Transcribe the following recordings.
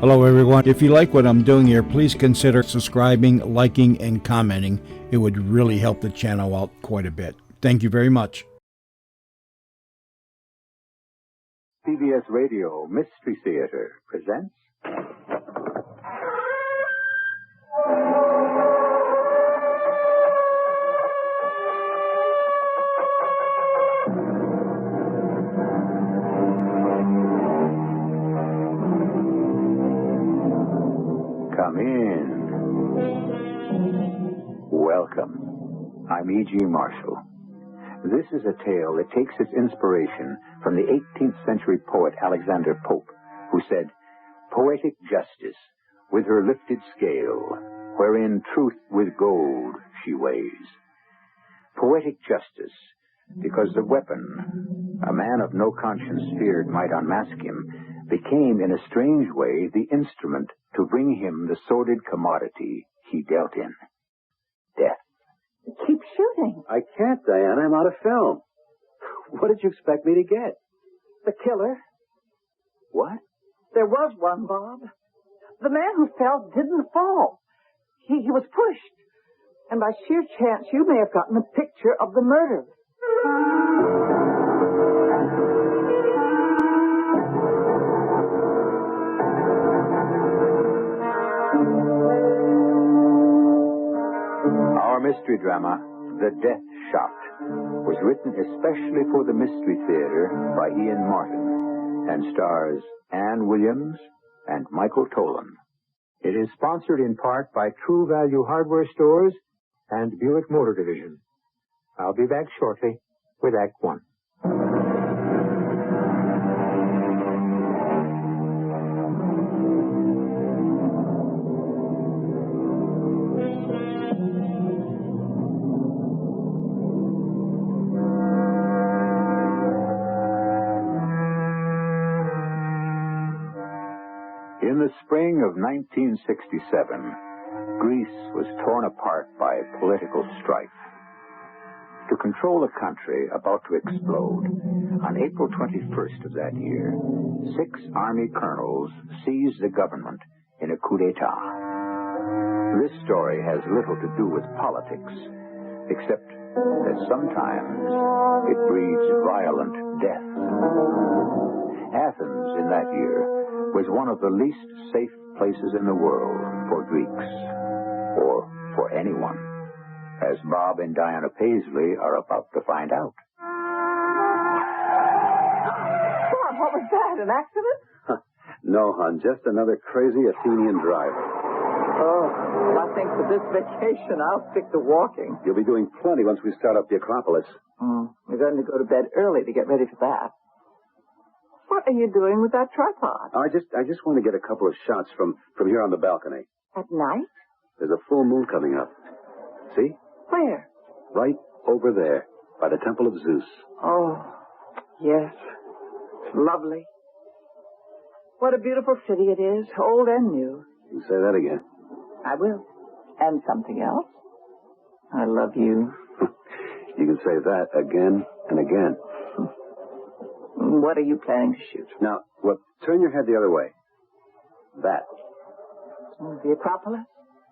Hello, everyone. If you like what I'm doing here, please consider subscribing, liking, and commenting. It would really help the channel out quite a bit. Thank you very much. CBS Radio Mystery Theater presents... Come in. Welcome. I'm E.G. Marshall. This is a tale that takes its inspiration from the 18th century poet Alexander Pope, who said, "Poetic justice, with her lifted scale, wherein truth with gold she weighs." Poetic justice, because the weapon a man of no conscience feared might unmask him, became in a strange way the instrument to bring him the sordid commodity he dealt in. Death. Keep shooting. I can't, Diana. I'm out of film. What did you expect me to get? The killer. What? There was one, Bob. The man who fell didn't fall. He was pushed. And by sheer chance, you may have gotten a picture of the murder. Our mystery drama, The Death Shot, was written especially for the Mystery Theater by Ian Martin and stars Ann Williams and Michael Tolan. It is sponsored in part by True Value Hardware Stores and Buick Motor Division. I'll be back shortly with Act One. In the spring of 1967, Greece was torn apart by political strife. To control a country about to explode, on April 21st of that year, 6 army colonels seized the government in a coup d'etat. This story has little to do with politics, except that sometimes it breeds violent death. Athens in that year was one of the least safe places in the world for Greeks, or for anyone, as Bob and Diana Paisley are about to find out. Bob, what was that? An accident? No, hon. Just another crazy Athenian driver. Oh, well, I think for this vacation, I'll stick to walking. You'll be doing plenty once we start up the Acropolis. We're going to go to bed early to get ready for that. What are you doing with that tripod? I just want to get a couple of shots from here on the balcony. At night? There's a full moon coming up. See? Where? Right over there, by the Temple of Zeus. Oh, yes. It's lovely. What a beautiful city it is, old and new. You can say that again. I will. And something else. I love you. You can say that again and again. What are you planning to shoot? Now, turn your head the other way. That. The Acropolis?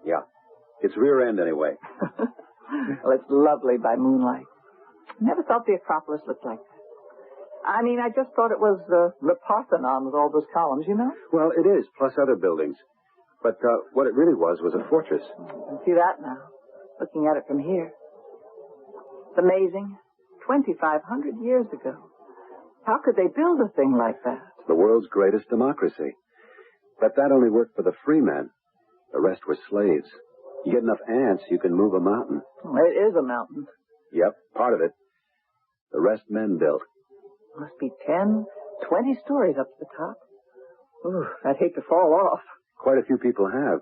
Yeah. It's rear end, anyway. Well, it's lovely by moonlight. Never thought the Acropolis looked like that. I mean, I just thought it was the Parthenon with all those columns, you know? Well, it is, plus other buildings. But what it really was a fortress. You can see that now, looking at it from here. It's amazing. 2,500 years ago. How could they build a thing like that? The world's greatest democracy. But that only worked for the free men. The rest were slaves. You get enough ants, you can move a mountain. Well, it is a mountain. Yep, part of it. The rest men built. Must be 10, 20 stories up to the top. Ooh, I'd hate to fall off. Quite a few people have.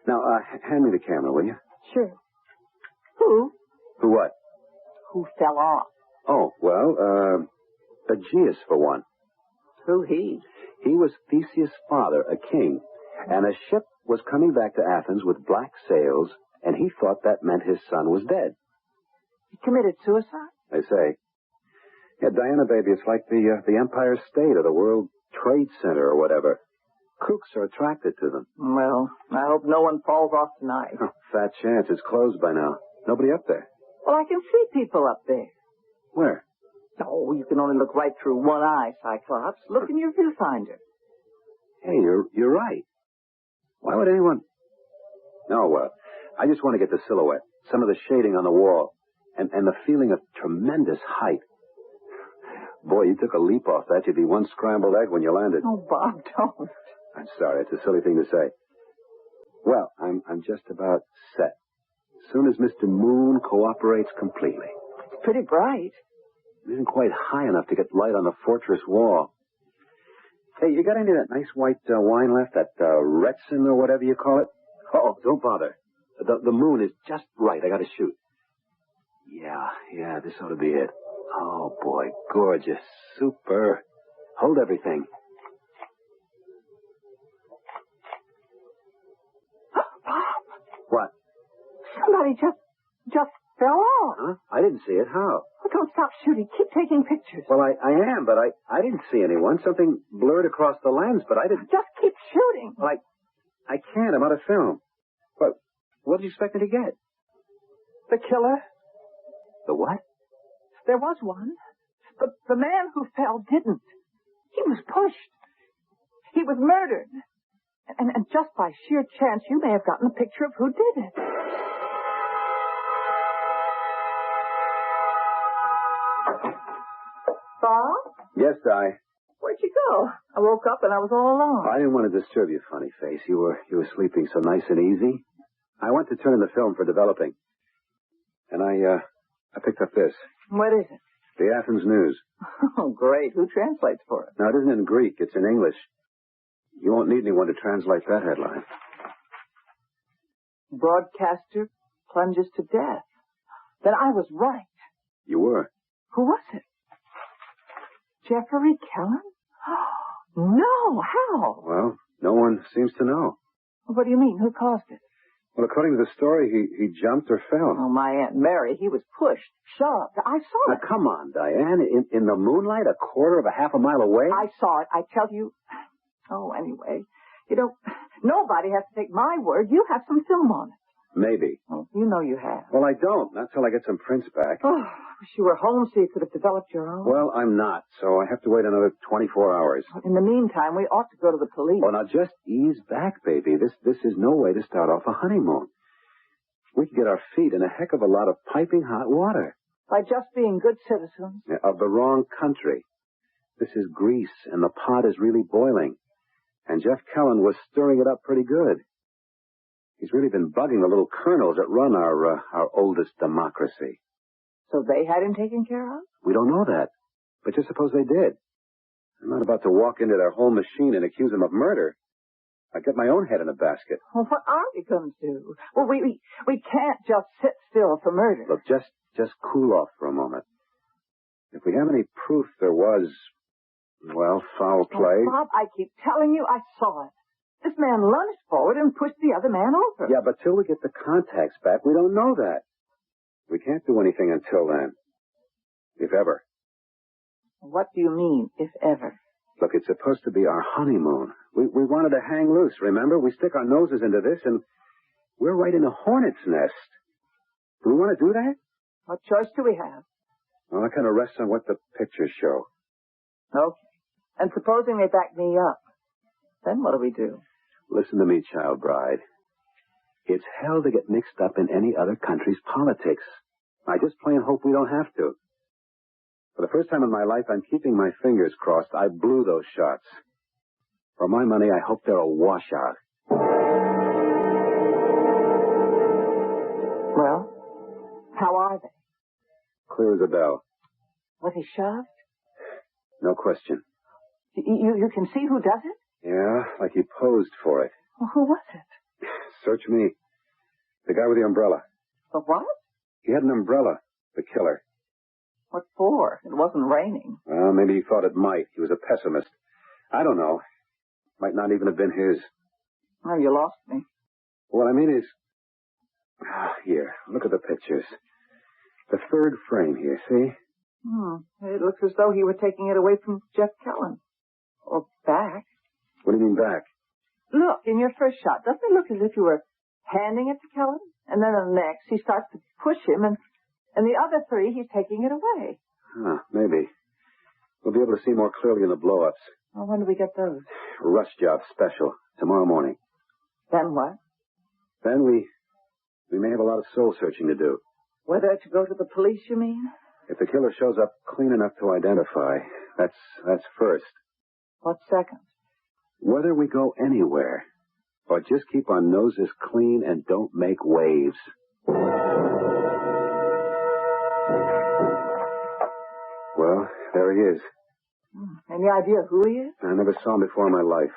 Now, hand me the camera, will you? Sure. Who? Who what? Who fell off? Oh, well, Aegeus, for one. Who he? He was Theseus' father, a king, and a ship was coming back to Athens with black sails, and he thought that meant his son was dead. He committed suicide? They say. Yeah, Diana, baby, it's like the Empire State or the World Trade Center or whatever. Kooks are attracted to them. Well, I hope no one falls off tonight. Fat chance. It's closed by now. Nobody up there. Well, I can see people up there. Where? Oh, you can only look right through one eye, Cyclops. Look in your viewfinder. Hey, you're right. Why would anyone... Oh, well, I just want to get the silhouette, some of the shading on the wall, and the feeling of tremendous height. Boy, you took a leap off that. You'd be one scrambled egg when you landed. Oh, Bob, don't. I'm sorry. It's a silly thing to say. Well, I'm just about set. As soon as Mr. Moon cooperates completely. It's pretty bright. It isn't quite high enough to get light on the fortress wall. Hey, you got any of that nice white wine left? That Retsin or whatever you call it? Oh, don't bother. The moon is just right. I got to shoot. Yeah, this ought to be it. Oh, boy, gorgeous. Super. Hold everything. Bob, What? somebody just fell off. Huh? I didn't see it. How? Oh, don't stop shooting. Keep taking pictures. Well, I am, but I didn't see anyone. Something blurred across the lens, but I didn't... Just keep shooting. Well, I can't. I'm out of film. What did you expect me to get? The killer? The what? There was one. The man who fell didn't. He was pushed. He was murdered. And just by sheer chance, you may have gotten a picture of who did it. Bob? Yes, Di. Where'd you go? I woke up and I was all alone. I didn't want to disturb you, funny face. You were sleeping so nice and easy. I went to turn in the film for developing. And I picked up this. What is it? The Athens News. Oh, great. Who translates for it? Now, it isn't in Greek. It's in English. You won't need anyone to translate that headline. Broadcaster plunges to death. Then I was right. You were. Who was it? Jeffrey Kellen? No, how? Well, no one seems to know. What do you mean? Who caused it? Well, according to the story, he jumped or fell. Oh, my Aunt Mary, he was pushed, shoved. I saw Now, it. come on, Diane. In the moonlight, a quarter of a half a mile away? I saw it. I tell you. Oh, anyway, nobody has to take my word. You have some film on it. Maybe. Oh, you know you have. Well, I don't. Not till I get some prints back. Oh, wish you were home so you could have developed your own. Well, I'm not, so I have to wait another 24 hours. In the meantime, we ought to go to the police. Oh, now just ease back, baby. This is no way to start off a honeymoon. We could get our feet in a heck of a lot of piping hot water. By just being good citizens. Of the wrong country. This is Greece, and the pot is really boiling. And Jeff Kellen was stirring it up pretty good. He's really been bugging the little colonels that run our oldest democracy. So they had him taken care of? We don't know that. But just suppose they did. I'm not about to walk into their whole machine and accuse them of murder. I'd get my own head in a basket. Well, what are we going to do? Well, we can't just sit still for murder. Look, just cool off for a moment. If we have any proof there was, well, foul play. Oh, Bob, I keep telling you I saw it. This man lunged forward and pushed the other man over. Yeah, but till we get the contacts back, we don't know that. We can't do anything until then. If ever. What do you mean, if ever? Look, it's supposed to be our honeymoon. We wanted to hang loose, remember? We stick our noses into this, and we're right in a hornet's nest. Do we want to do that? What choice do we have? Well, that kind of rests on what the pictures show. Okay. And supposing they back me up, then what do we do? Listen to me, child bride. It's hell to get mixed up in any other country's politics. I just plain hope we don't have to. For the first time in my life, I'm keeping my fingers crossed. I blew those shots. For my money, I hope they're a washout. Well, how are they? Clear as a bell. Was he shoved? No question. You can see who does it? Yeah, like he posed for it. Well, who was it? Search me. The guy with the umbrella. The what? He had an umbrella, the killer. What for? It wasn't raining. Well, maybe he thought it might. He was a pessimist. I don't know. Might not even have been his. Oh, you lost me. What I mean is... Here, look at the pictures. The third frame here, see? It looks as though he were taking it away from Jeff Kellen. Or back. What do you mean back? Look, in your first shot, doesn't it look as if you were handing it to Kellen? And then in the next, he starts to push him, and the other three, he's taking it away. Huh, maybe. We'll be able to see more clearly in the blow-ups. Well, when do we get those? Rush job special. Tomorrow morning. Then what? Then we may have a lot of soul-searching to do. Whether to go to the police, you mean? If the killer shows up clean enough to identify, that's first. What's second? Whether we go anywhere, or just keep our noses clean and don't make waves. Well, there he is. Any idea who he is? I never saw him before in my life.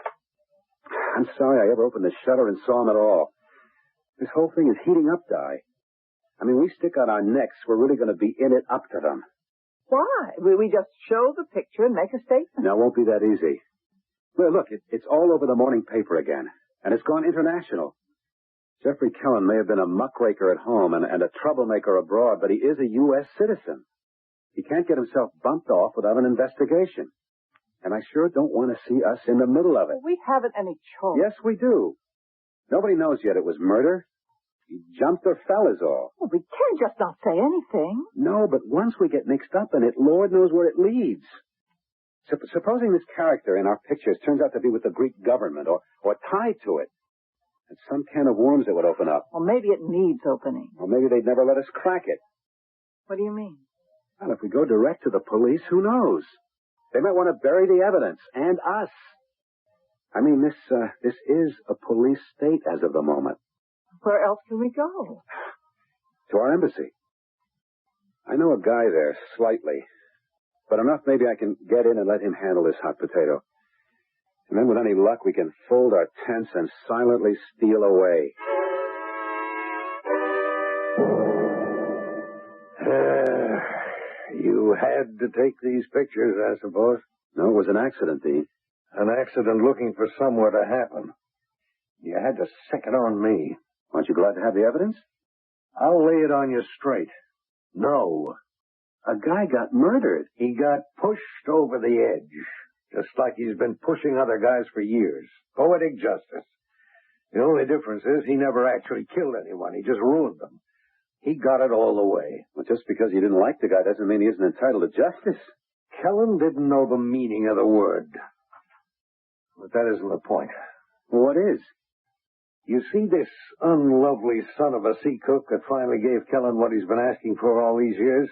I'm sorry I ever opened the shutter and saw him at all. This whole thing is heating up, Di. I mean, we stick out our necks, we're really going to be in it up to them. Why? We just show the picture and make a statement. Now, it won't be that easy. Well, look, it's all over the morning paper again, and it's gone international. Jeffrey Kellen may have been a muckraker at home and a troublemaker abroad, but he is a U.S. citizen. He can't get himself bumped off without an investigation. And I sure don't want to see us in the middle of it. Well, we haven't any choice. Yes, we do. Nobody knows yet it was murder. He jumped or fell is all. Well, we can't just not say anything. No, but once we get mixed up in it, Lord knows where it leads. Supposing this character in our pictures turns out to be with the Greek government or tied to it. It's some can of worms that would open up. Well, maybe it needs opening. Or maybe they'd never let us crack it. What do you mean? Well, if we go direct to the police, who knows? They might want to bury the evidence, and us. I mean, this is a police state as of the moment. Where else can we go? To our embassy. I know a guy there, slightly. But enough maybe I can get in and let him handle this hot potato. And then with any luck, we can fold our tents and silently steal away. You had to take these pictures, I suppose? No, it was an accident, Dean. An accident looking for somewhere to happen. You had to sick it on me. Aren't you glad to have the evidence? I'll lay it on you straight. No. A guy got murdered. He got pushed over the edge, just like he's been pushing other guys for years. Poetic justice. The only difference is he never actually killed anyone. He just ruined them. He got it all the way. Well, just because you didn't like the guy doesn't mean he isn't entitled to justice. Kellen didn't know the meaning of the word. But that isn't the point. Well, what is? You see this unlovely son of a sea cook that finally gave Kellen what he's been asking for all these years?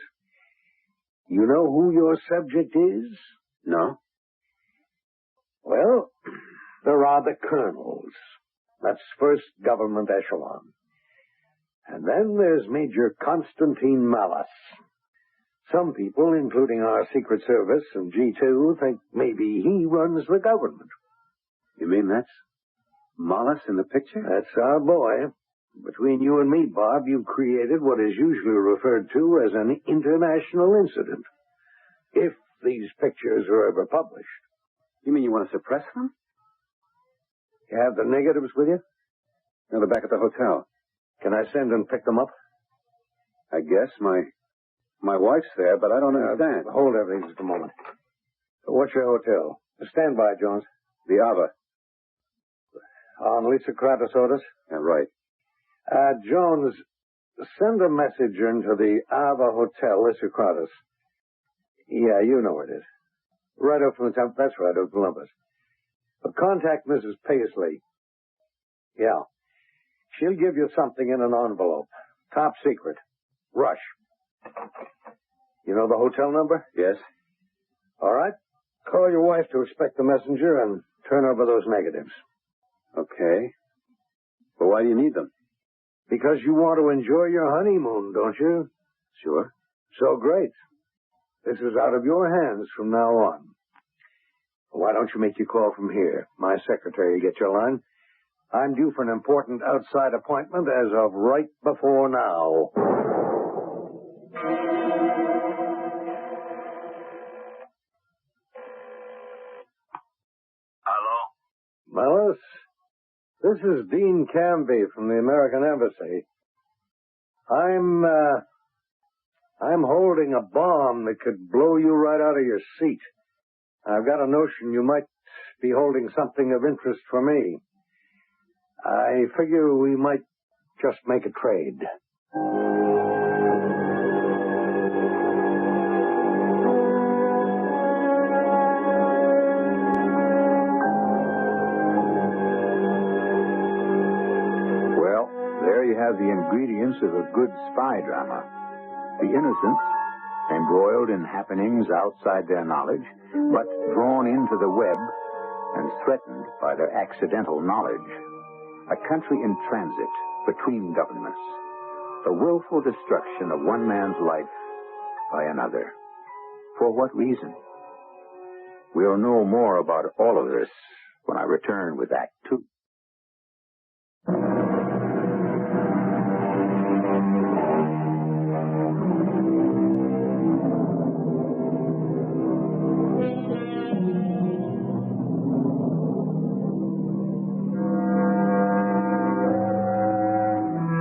You know who your subject is? No. Well, there are the colonels. That's first government echelon. And then there's Major Constantine Malice. Some people, including our Secret Service and G2, think maybe he runs the government. You mean that's Malice in the picture? That's our boy. Between you and me, Bob, you created what is usually referred to as an international incident. If these pictures are ever published. You mean you want to suppress them? You have the negatives with you? No, they're back at the hotel. Can I send and pick them up? I guess. My wife's there, but I don't understand. Hold everything just a moment. What's your hotel? Stand by, Jones. The Ava. On Lysocrates orders? Yeah, right. Jones, send a message into the Ava Hotel, Lysocrates. Yeah, you know where it is. Right up from the top. That's right, up Columbus. But contact Mrs. Paisley. Yeah. She'll give you something in an envelope. Top secret. Rush. You know the hotel number? Yes. All right. Call your wife to expect the messenger and turn over those negatives. Okay. But why do you need them? Because you want to enjoy your honeymoon, don't you? Sure. So great. This is out of your hands from now on. Why don't you make your call from here? My secretary will get your line. I'm due for an important outside appointment as of right before now. Hello? Mellis, this is Dean Canby from the American Embassy. I'm holding a bomb that could blow you right out of your seat. I've got a notion you might be holding something of interest for me. I figure we might just make a trade. Well, there you have the ingredients of a good spy drama. The innocents, embroiled in happenings outside their knowledge, but drawn into the web and threatened by their accidental knowledge. A country in transit between governments. The willful destruction of one man's life by another. For what reason? We'll know more about all of this when I return with Act Two.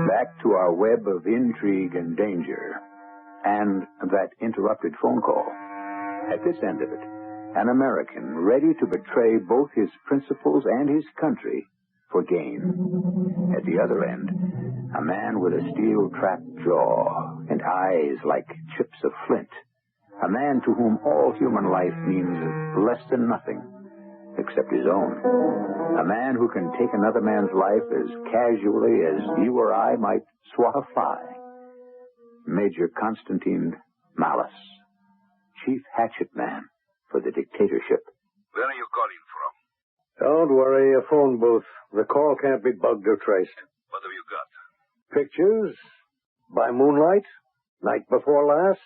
Back to our web of intrigue and danger, and that interrupted phone call. At this end of it, an American ready to betray both his principles and his country for gain. At the other end, a man with a steel-trapped jaw and eyes like chips of flint. A man to whom all human life means less than nothing, except his own. A man who can take another man's life as casually as you or I might swat a fly. Major Constantine Malice, chief hatchet man for the dictatorship. Where are you calling from? Don't worry, a phone booth. The call can't be bugged or traced. What have you got? Pictures? By moonlight? Night before last?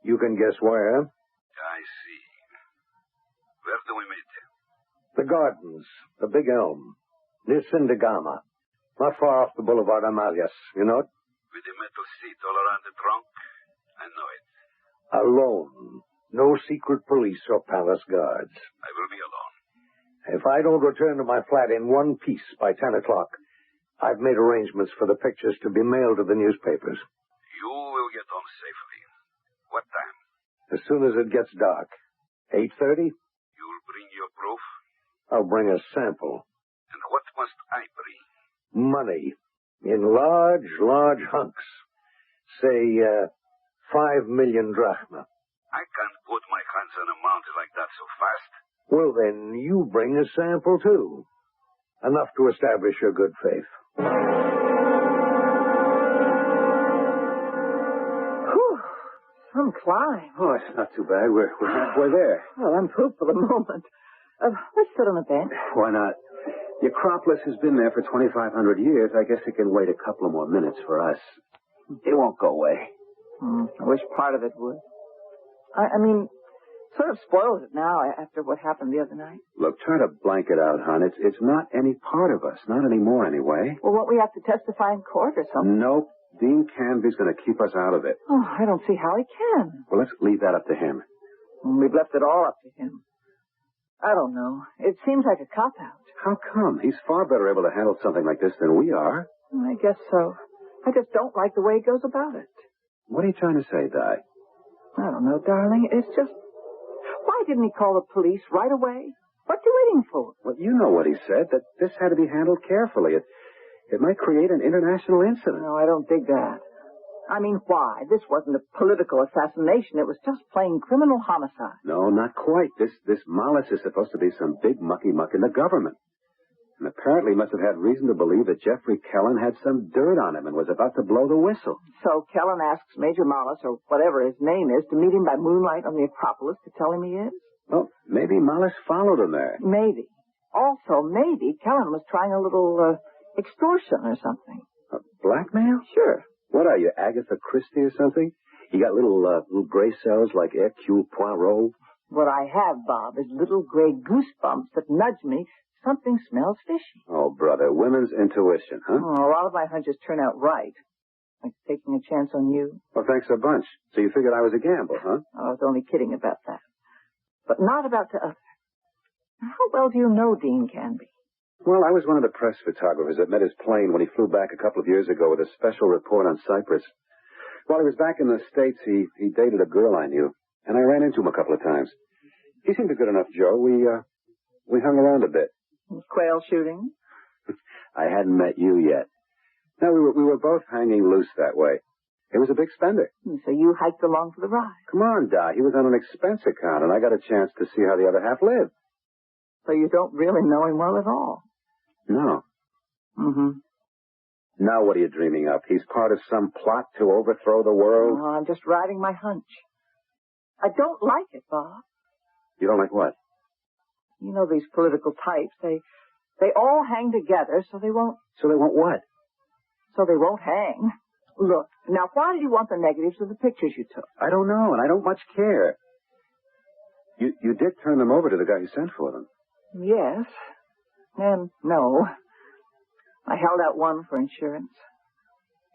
You can guess where. I see. Where do we meet? The gardens, the big elm, near Sindagama. Not far off the Boulevard Amalias, you know it? With the metal seat all around the trunk? I know it. Alone. No secret police or palace guards. I will be alone. If I don't return to my flat in one piece by 10 o'clock, I've made arrangements for the pictures to be mailed to the newspapers. You will get home safely. What time? As soon as it gets dark. 8:30? You will bring your proof? I'll bring a sample. And what must I bring? Money. In large hunks. Say, 5 million drachma. I can't put my hands on amount like that so fast. Well, then, you bring a sample, too. Enough to establish your good faith. Whew. Some climb. Oh, it's not too bad. We're halfway there. Well, I'm pooped for the moment. Let's sit on a bench. Why not? The Acropolis has been there for 2,500 years. I guess it can wait a couple of more minutes for us. It won't go away. I wish part of it would. I mean, sort of spoils it now after what happened the other night. Look, try to blank it out, hon. It's not any part of us. Not anymore, anyway. Well, won't we have to testify in court or something? Nope. Dean Canby's going to keep us out of it. Oh, I don't see how he can. Well, let's leave that up to him. We've left it all up to him. I don't know. It seems like a cop-out. How come? He's far better able to handle something like this than we are. I guess so. I just don't like the way he goes about it. What are you trying to say, Di? I don't know, darling. It's just... Why didn't he call the police right away? What's he waiting for? Well, you know what he said, that this had to be handled carefully. It might create an international incident. No, I don't dig that. I mean, why? This wasn't a political assassination. It was just plain criminal homicide. No, not quite. This Malice is supposed to be some big mucky-muck in the government. And apparently must have had reason to believe that Jeffrey Kellen had some dirt on him and was about to blow the whistle. So Kellen asks Major Malice, or whatever his name is, to meet him by moonlight on the Acropolis to tell him he is? Well, maybe Malice followed him there. Maybe. Also, maybe Kellen was trying a little extortion or something. Blackmail? Sure. What are you, Agatha Christie or something? You got little gray cells like Hercule Poirot? What I have, Bob, is little gray goosebumps that nudge me. Something smells fishy. Oh, brother, women's intuition, huh? Oh, a lot of my hunches turn out right. Like taking a chance on you. Well, thanks a bunch. So you figured I was a gamble, huh? I was only kidding about that. But not about the other. How well do you know Dean Canby? Well, I was one of the press photographers that met his plane when he flew back a couple of years ago with a special report on Cyprus. While he was back in the States, he dated a girl I knew, and I ran into him a couple of times. He seemed a good enough Joe. We hung around a bit. Quail shooting? I hadn't met you yet. No, we were both hanging loose that way. He was a big spender. So you hiked along for the ride. Come on, Dot. He was on an expense account, and I got a chance to see how the other half lived. So you don't really know him well at all. No. Mm-hmm. Now what are you dreaming up? He's part of some plot to overthrow the world? Oh, I'm just riding my hunch. I don't like it, Bob. You don't like what? You know these political types, they all hang together so they won't... So they want what? So they won't hang. Look, now why do you want the negatives of the pictures you took? I don't know, and I don't much care. You did turn them over to the guy who sent for them. Yes. And no. I held out one for insurance.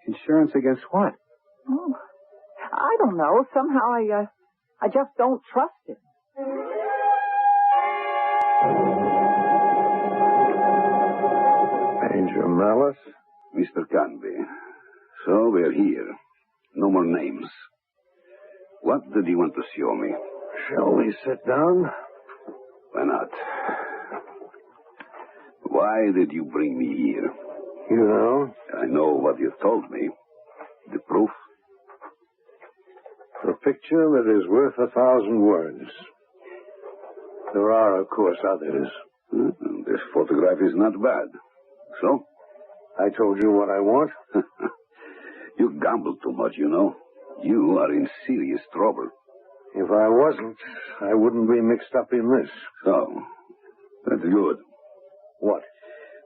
Insurance against what? Oh, I don't know. Somehow I just don't trust him. Major Malice? Mr. Canby. So we're here. No more names. What did you want to show me? Shall we sit down? Why not? Why did you bring me here? You know. I know what you told me. The proof? A picture that is worth 1,000 words. There are, of course, others. This photograph is not bad. So? I told you what I want. You gamble too much, you know. You are in serious trouble. If I wasn't, I wouldn't be mixed up in this. So, that's good. What?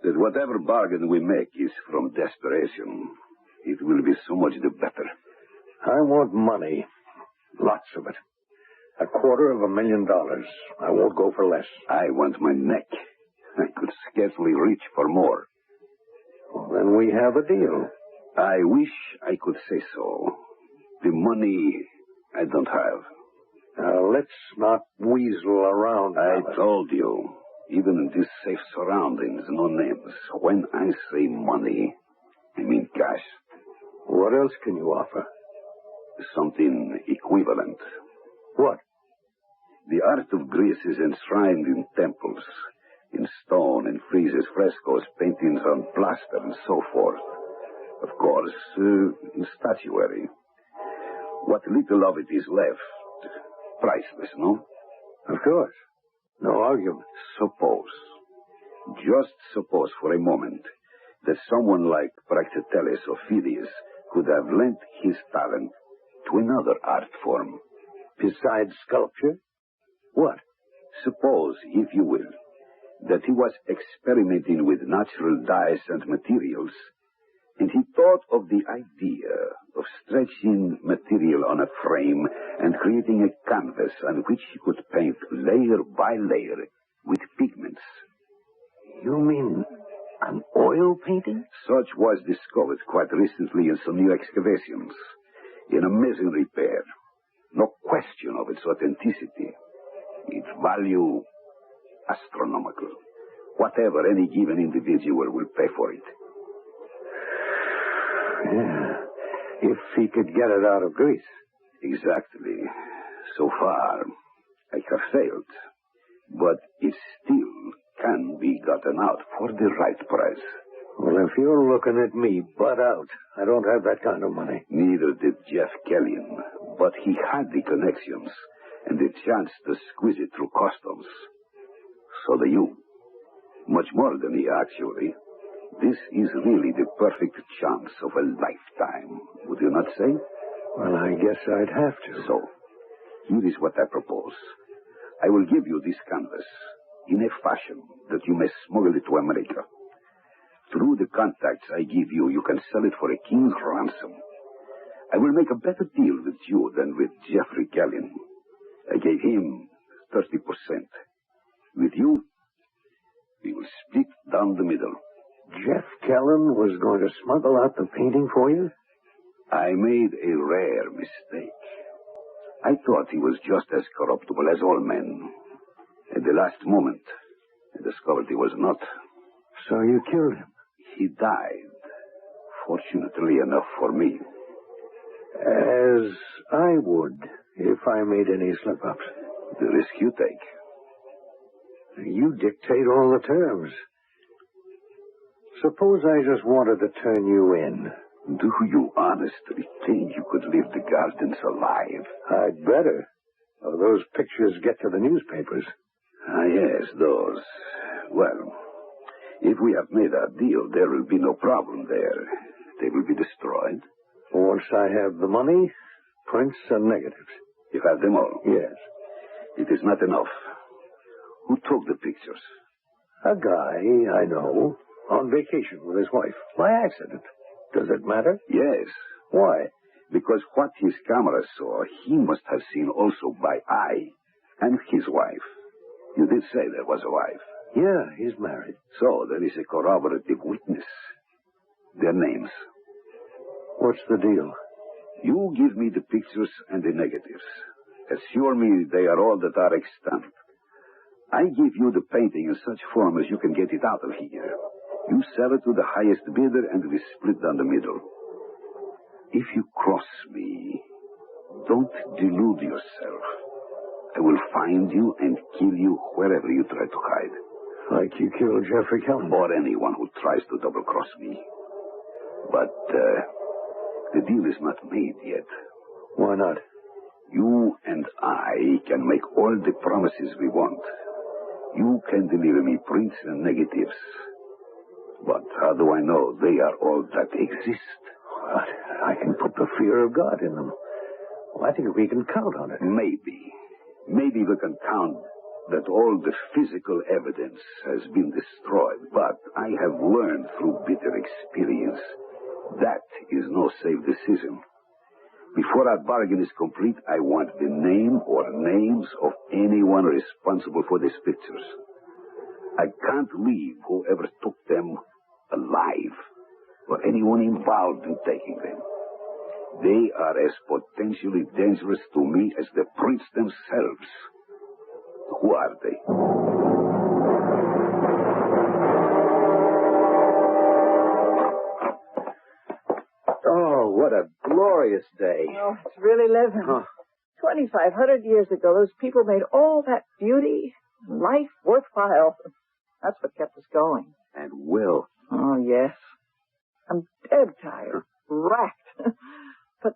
That whatever bargain we make is from desperation. It will be so much the better. I want money. Lots of it. $250,000. I won't go for less. I want my neck. I could scarcely reach for more. Well, then we have a deal. I wish I could say so. The money I don't have. Now, let's not weasel around. I told you, even in these safe surroundings, no names. When I say money, I mean cash. What else can you offer? Something equivalent. What? The art of Greece is enshrined in temples, in stone, in friezes, frescoes, paintings on plaster, and so forth. Of course, in statuary. What little of it is left, priceless, no? Of course. No argument. Just suppose for a moment, that someone like Praxiteles or Phidias could have lent his talent to another art form. Besides sculpture? What? Suppose, if you will, that he was experimenting with natural dyes and materials, and he thought of the idea of stretching material on a frame and creating a canvas on which he could paint layer by layer with pigments. You mean an oil painting? Such was discovered quite recently in some new excavations, in a missing repair. No question of its authenticity. Its value, astronomical. Whatever any given individual will pay for it. Yeah. If he could get it out of Greece. Exactly. So far, I have failed. But it still can be gotten out for the right price. Well, if you're looking at me, butt out. I don't have that kind of money. Neither did Jeff Kellyan. But he had the connections and the chance to squeeze it through customs. So do you. Much more than he, actually. This is really the perfect chance of a lifetime, would you not say? Well, I guess I'd have to. So, here is what I propose. I will give you this canvas in a fashion that you may smuggle it to America. Through the contacts I give you, you can sell it for a king's ransom. I will make a better deal with you than with Jeffrey Kellyan. I gave him 30%. With you, we will split down the middle. Jeff Kellyan was going to smuggle out the painting for you? I made a rare mistake. I thought he was just as corruptible as all men. At the last moment, I discovered he was not. So you killed him? He died, fortunately enough for me. As I would, if I made any slip-ups. The risk you take. You dictate all the terms. suppose I just wanted to turn you in. Do you honestly think you could leave the Gardens alive? I'd better. Oh, those pictures get to the newspapers. Ah, yes, those. Well, if we have made our deal, there will be no problem there. They will be destroyed. Once I have the money, prints and negatives. You have them all? Yes. It is not enough. Who took the pictures? A guy I know, on vacation with his wife, by accident. Does it matter? Yes. Why? Because what his camera saw, he must have seen also by eye. And his wife. You did say there was a wife. Yeah, he's married. So there is a corroborative witness. Their names. What's the deal? You give me the pictures and the negatives. Assure me they are all that are extant. I give you the painting in such form as you can get it out of here. You sell it to the highest bidder and we split down the middle. If you cross me, don't delude yourself. I will find you and kill you wherever you try to hide. Like you killed Jeffrey Kelly. Or anyone who tries to double-cross me. But the deal is not made yet. Why not? You and I can make all the promises we want. You can deliver me prints and negatives. But how do I know they are all that exist? What? I can put the fear of God in them. Well, I think we can count on it. Maybe. Maybe we can count that all the physical evidence has been destroyed. But I have learned through bitter experience that is no safe decision. Before our bargain is complete, I want the name or names of anyone responsible for these pictures. I can't leave whoever took them alive, or anyone involved in taking them. They are as potentially dangerous to me as the prints themselves. Who are they? Oh, what a glorious day. Oh, it's really living. Huh. 2,500 years ago, those people made all that beauty, life worthwhile. That's what kept us going. And Will. Oh, yes. I'm dead tired, racked. But,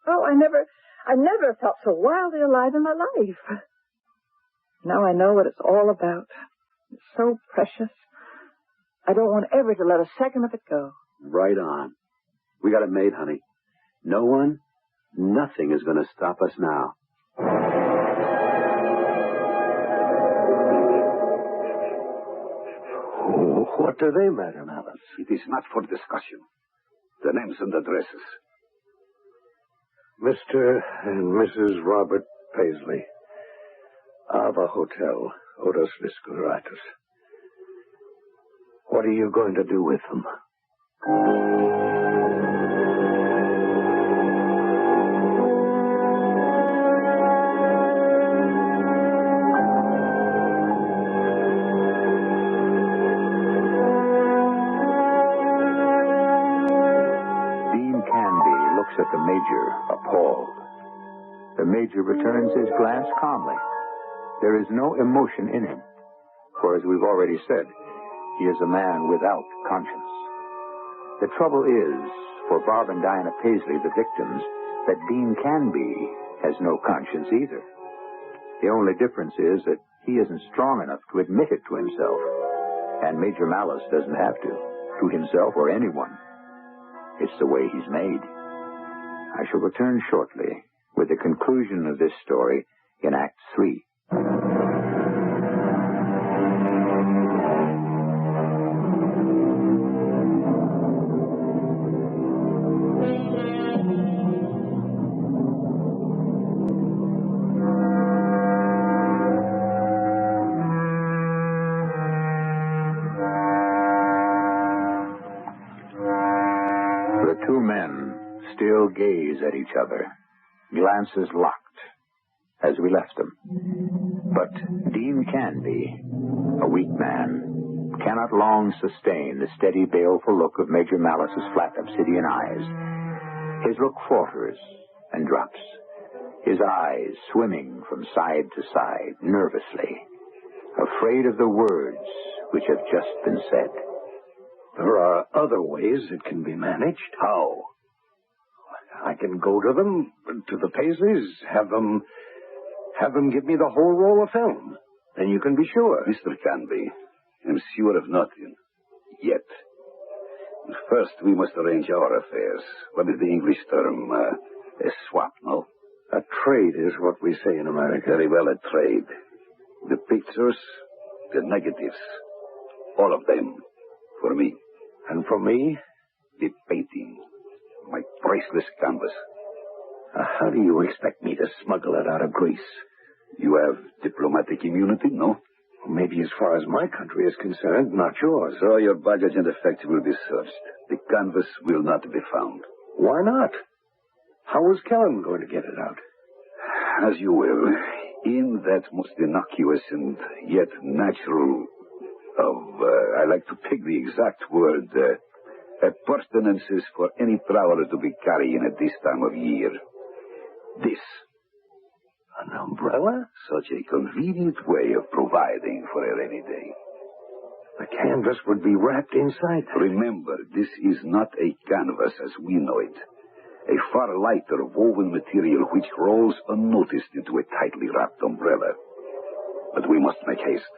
I never felt so wildly alive in my life. Now I know what it's all about. It's so precious. I don't want ever to let a second of it go. Right on. We got it made, honey. No one, nothing is going to stop us now. Oh, what do they matter, Malice? It is not for discussion. The names and addresses. Mr. and Mrs. Robert Paisley. Ava Hotel, Odos Viscuratus. What are you going to do with them? Dean Canby looks at the Major, appalled. The Major returns his glance calmly. There is no emotion in him, for as we've already said, he is a man without conscience. The trouble is, for Bob and Diana Paisley, the victims, that Dean Canby has no conscience either. The only difference is that he isn't strong enough to admit it to himself, and Major Malice doesn't have to himself or anyone. It's the way he's made. I shall return shortly with the conclusion of this story in Act 3. The two men still gaze at each other, glances locked, as we left them. But Dean Canby, a weak man, cannot long sustain the steady, baleful look of Major Malice's flat obsidian eyes. His look falters and drops, his eyes swimming from side to side, nervously, afraid of the words which have just been said. There are other ways it can be managed. How? I can go to them, to the Paisleys, have them give me the whole roll of film. Then you can be sure. Mr. Canby, I'm sure of nothing. Yet. First, we must arrange our affairs. What is the English term? A swap, no? A trade is what we say in America. Very well, a trade. The pictures, the negatives, all of them, for me. And for me? The painting, my priceless canvas. How do you expect me to smuggle it out of Greece? You have diplomatic immunity, no? Maybe as far as my country is concerned, not yours. So your baggage and effects will be searched. The canvas will not be found. Why not? How was Kellen going to get it out? As you will. In that most innocuous and yet natural I like to pick the exact word, appurtenances for any traveler to be carrying at this time of year. This. An umbrella? Such a convenient way of providing for a rainy day. The canvas would be wrapped inside that. Remember, this is not a canvas as we know it. A far lighter woven material which rolls unnoticed into a tightly wrapped umbrella. But we must make haste.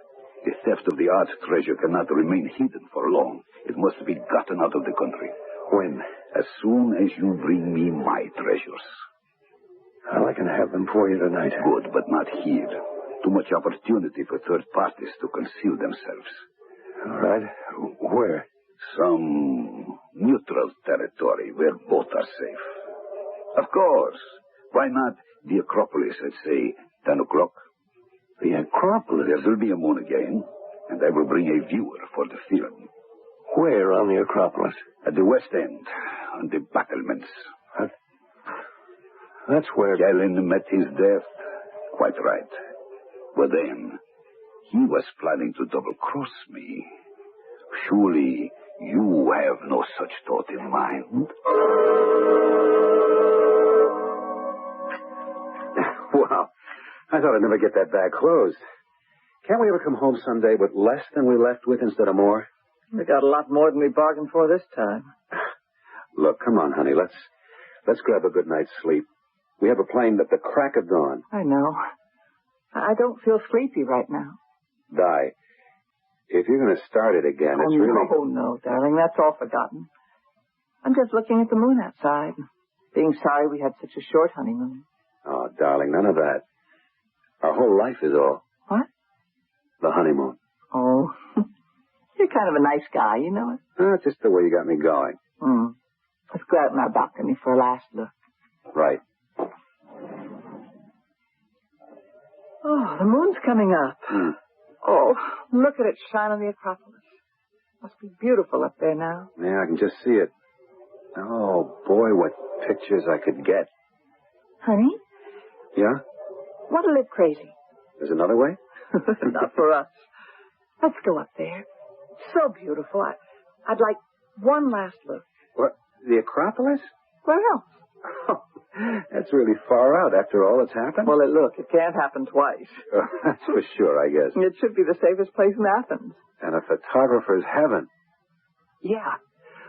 The theft of the art treasure cannot remain hidden for long. It must be gotten out of the country. When? As soon as you bring me my treasures. Well, I can have them for you tonight. Good, but not here. Too much opportunity for third parties to conceal themselves. All right. Where? Some neutral territory where both are safe. Of course. Why not the Acropolis at, say, 10 o'clock? The Acropolis? There will be a moon again, and I will bring a viewer for the film. Where on the Acropolis? At the west end, on the battlements. That's where... Kellen met his death. Quite right. But then, he was planning to double-cross me. Surely you have no such thought in mind. Wow. I thought I'd never get that bag closed. Can't we ever come home someday with less than we left with instead of more? We got a lot more than we bargained for this time. Look, come on, honey. Let's grab a good night's sleep. We have a plane at the crack of dawn. I know. I don't feel sleepy right now. Di, if you're going to start it again, it's really... Oh, no, darling. That's all forgotten. I'm just looking at the moon outside, being sorry we had such a short honeymoon. Oh, darling, none of that. Our whole life is all. What? The honeymoon. Oh, you're kind of a nice guy, you know it? Just the way you got me going. Let's go out on our balcony for a last look. Right. Oh, the moon's coming up. Oh, look at it shine on the Acropolis. Must be beautiful up there now. Yeah, I can just see it. Oh, boy, what pictures I could get. Honey? Yeah? Want to live crazy? There's another way? Not for us. Let's go up there. It's so beautiful. I'd like one last look. What? The Acropolis? Where else? Oh, that's really far out after all that's happened. Well, look, it can't happen twice. That's for sure, I guess. It should be the safest place in Athens. And a photographer's heaven. Yeah.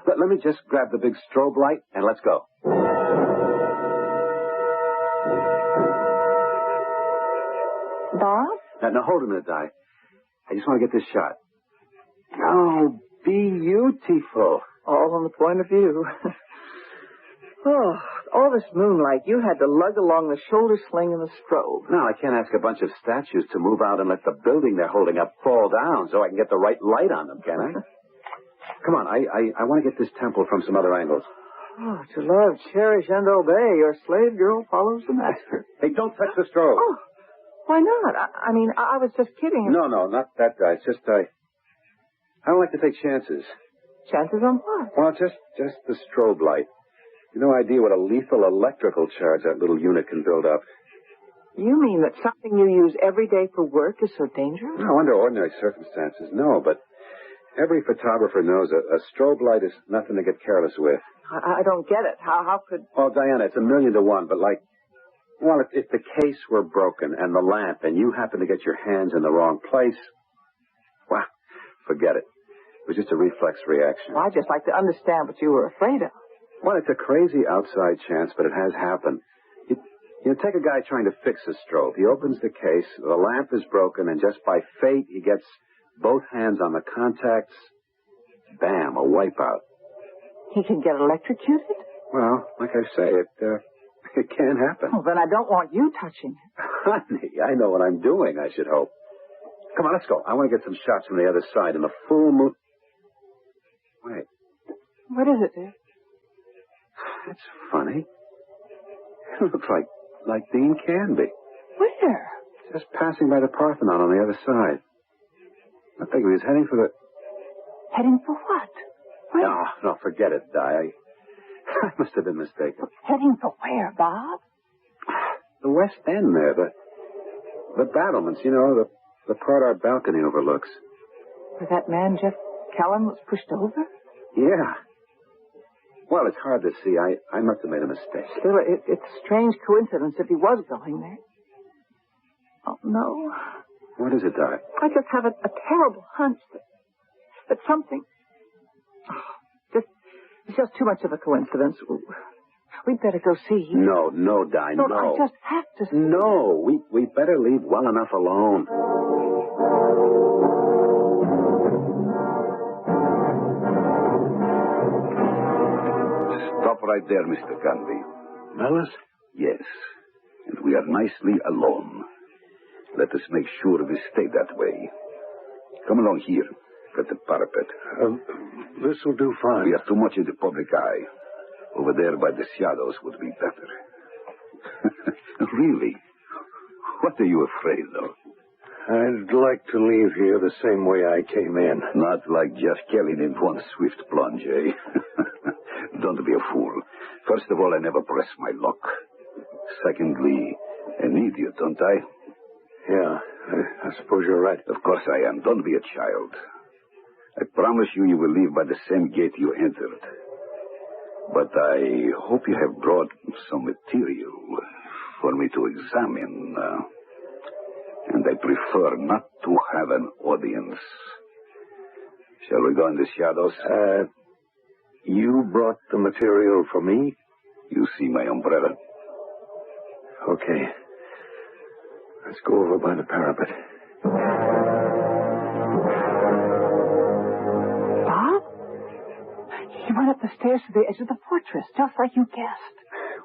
Let me just grab the big strobe light and let's go. Bob? Now, hold a minute, Di. I just want to get this shot. Oh, beautiful. All on the point of view. Oh, all this moonlight, you had to lug along the shoulder sling and the strobe. No, I can't ask a bunch of statues to move out and let the building they're holding up fall down so I can get the right light on them, can I? Come on, I want to get this temple from some other angles. Oh, to love, cherish, and obey, your slave girl follows the master. Hey, don't touch the strobe. Oh, why not? I mean, I was just kidding. No, not that guy. It's just, I don't like to take chances. Chances on what? Well, just the strobe light. You no idea what a lethal electrical charge that little unit can build up. You mean that something you use every day for work is so dangerous? No, under ordinary circumstances, no, but every photographer knows a strobe light is nothing to get careless with. I don't get it. How could... Oh, Diana, it's 1,000,000 to 1, but well, if the case were broken and the lamp and you happen to get your hands in the wrong place, well, forget it. was just a reflex reaction. Well, I'd just like to understand what you were afraid of. Well, it's a crazy outside chance, but it has happened. You take a guy trying to fix a strobe. He opens the case, the lamp is broken, and just by fate, he gets both hands on the contacts. Bam, a wipeout. He can get electrocuted? Well, like I say, it can happen. Oh, then I don't want you touching it. Honey, I know what I'm doing, I should hope. Come on, let's go. I want to get some shots from the other side in the full moon. Wait. What is it, dear? That's funny. It looks like Dean Canby. Where? Just passing by the Parthenon on the other side. I think he was heading for the... Heading for what? Where? No, forget it, Di. I must have been mistaken. Heading for where, Bob? The West End there, the battlements, you know, the part our balcony overlooks. Where that man, Jeff Kellen, was pushed over? Yeah. Well, it's hard to see. I must have made a mistake. Still, it's a strange coincidence if he was going there. Oh, no. What is it, Di? I just have a terrible hunch that something... It's just too much of a coincidence. We'd better go see. No, Di, no. I just have to see. No, we better leave well enough alone. Stop right there, Mr. Canby. Mellis? Yes. And we are nicely alone. Let us make sure we stay that way. Come along here, at the parapet. This will do fine. We are too much in the public eye. Over there by the shadows would be better. Really? What are you afraid of? I'd like to leave here the same way I came in. Not like Jeff Kelly in one swift plunge, eh? Don't be a fool. First of all, I never press my luck. Secondly, an idiot, don't I? Yeah, I suppose you're right. Of course I am. Don't be a child. I promise you will leave by the same gate you entered. But I hope you have brought some material for me to examine. And I prefer not to have an audience. Shall we go in the shadows? You brought the material for me? You see my umbrella? Okay. Let's go over by the parapet. Bob? He went up the stairs to the edge of the fortress, just like you guessed.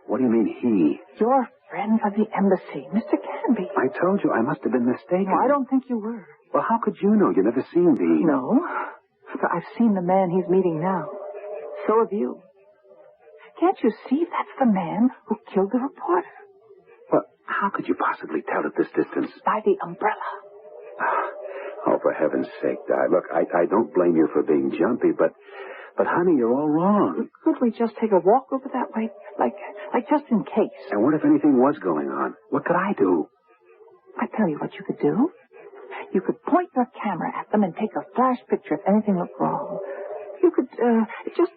What do you mean, he? Your friend from the embassy, Mr. Canby. I told you I must have been mistaken. No, I don't think you were. Well, how could you know? You never seen Dean. No, but I've seen the man he's meeting now. So have you. Can't you see that's the man who killed the reporter? Well, how could you possibly tell at this distance? By the umbrella. Oh, for heaven's sake, Di. Look, I don't blame you for being jumpy, but honey, you're all wrong. Could we just take a walk over that way? Like just in case. And what if anything was going on? What could I do? I tell you what you could do. You could point your camera at them and take a flash picture if anything looked wrong. You could just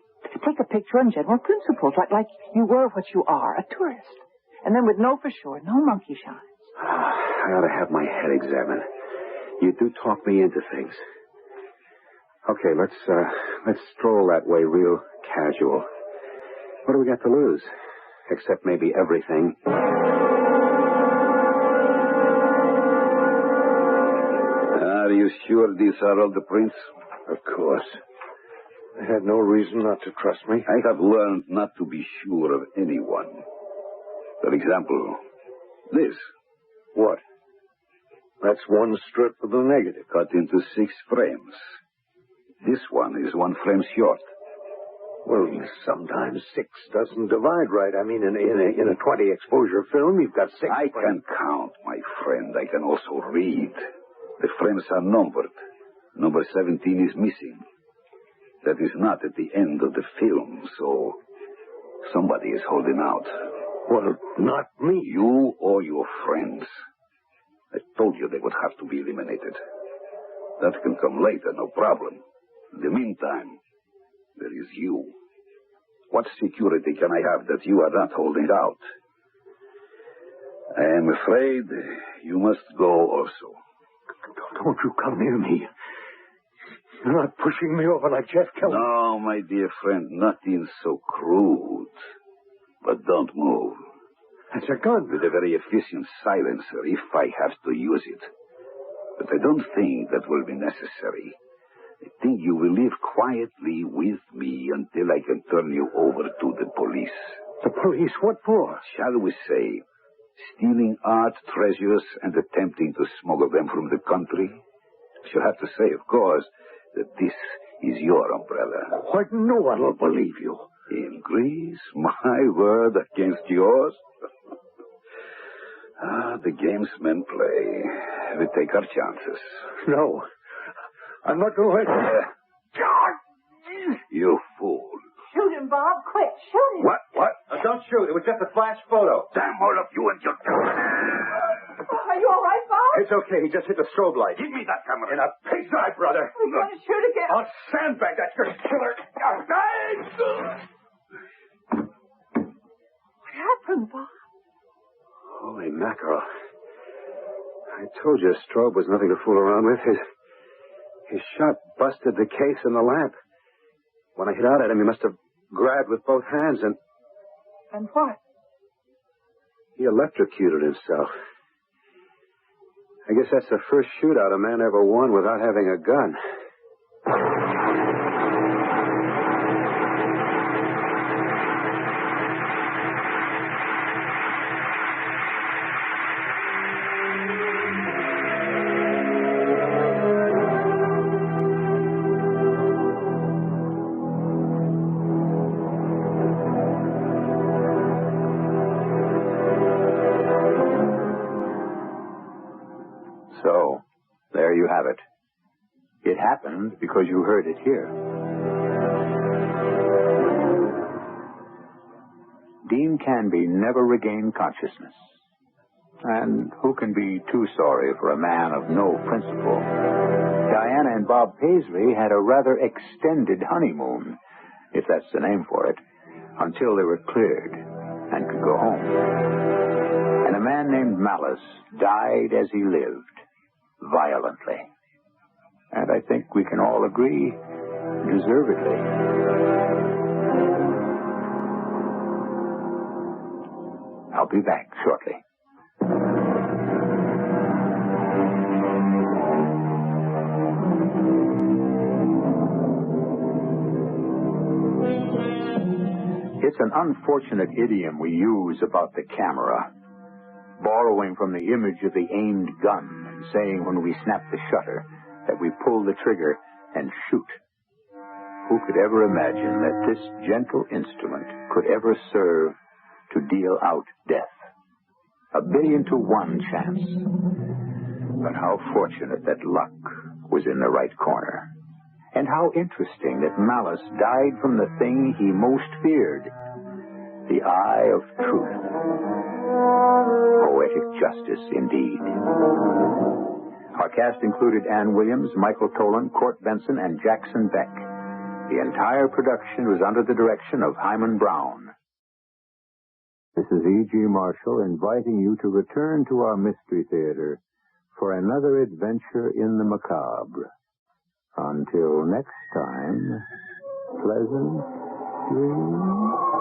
take a picture on general principles, like you were what you are, a tourist. And then we'd know for sure, no monkey shines. I ought to have my head examined. You do talk me into things. Okay, let's stroll that way real casual. What do we got to lose? Except maybe everything. Are you sure these are all the prints? Of course. I had no reason not to trust me. I have learned not to be sure of anyone. For example, this. What? That's one strip of the negative. Cut into 6 frames. This one is 1 frame short. Well, sometimes 6 doesn't divide right. I mean, in a 20 exposure film, you've got 6. I can count, my friend. I can also read. The frames are numbered. Number 17 is missing. That is not at the end of the film, so somebody is holding out. Well, not me. You or your friends. I told you they would have to be eliminated. That can come later, no problem. In the meantime, there is you. What security can I have that you are not holding out? I am afraid you must go also. Don't you come near me. You're not pushing me over like Jeff Kelly. No, my dear friend, nothing so crude. But don't move. That's a gun. With a very efficient silencer, if I have to use it. But I don't think that will be necessary. I think you will live quietly with me until I can turn you over to the police. The police? What for? Shall we say, stealing art treasures and attempting to smuggle them from the country? I shall have to say, of course, that this is your umbrella. Why, no one will believe you. In Greece, my word against yours. The games men play. We take our chances. No. I'm not going to... You fool. Shoot him, Bob. Quick, shoot him. What? Don't shoot. It was just a flash photo. Damn all of you and your camera. Are you all right, Bob? It's okay. He just hit the strobe light. Give me that camera. In a pig's eye, brother. He's going to shoot again. I'll sandbag that killer. What happened, Bob? Holy mackerel. I told you strobe was nothing to fool around with. His shot busted the case and the lamp. When I hit out at him, he must have grabbed with both hands and... And what? He electrocuted himself. I guess that's the first shootout a man ever won without having a gun. So, there you have it. It happened because you heard it here. Dean Canby never regained consciousness. And who can be too sorry for a man of no principle? Diana and Bob Paisley had a rather extended honeymoon, if that's the name for it, until they were cleared and could go home. And a man named Malice died as he lived. Violently. And I think we can all agree, deservedly. I'll be back shortly. It's an unfortunate idiom we use about the camera, borrowing from the image of the aimed gun, saying when we snap the shutter that we pull the trigger and shoot. Who could ever imagine that this gentle instrument could ever serve to deal out death? 1,000,000,000 to 1 chance. But how fortunate that luck was in the right corner. And how interesting that Malice died from the thing he most feared, the eye of truth. Poetic justice, indeed. Our cast included Ann Williams, Michael Tolan, Court Benson, and Jackson Beck. The entire production was under the direction of Hyman Brown. This is E.G. Marshall inviting you to return to our Mystery Theater for another adventure in the macabre. Until next time, pleasant dreams.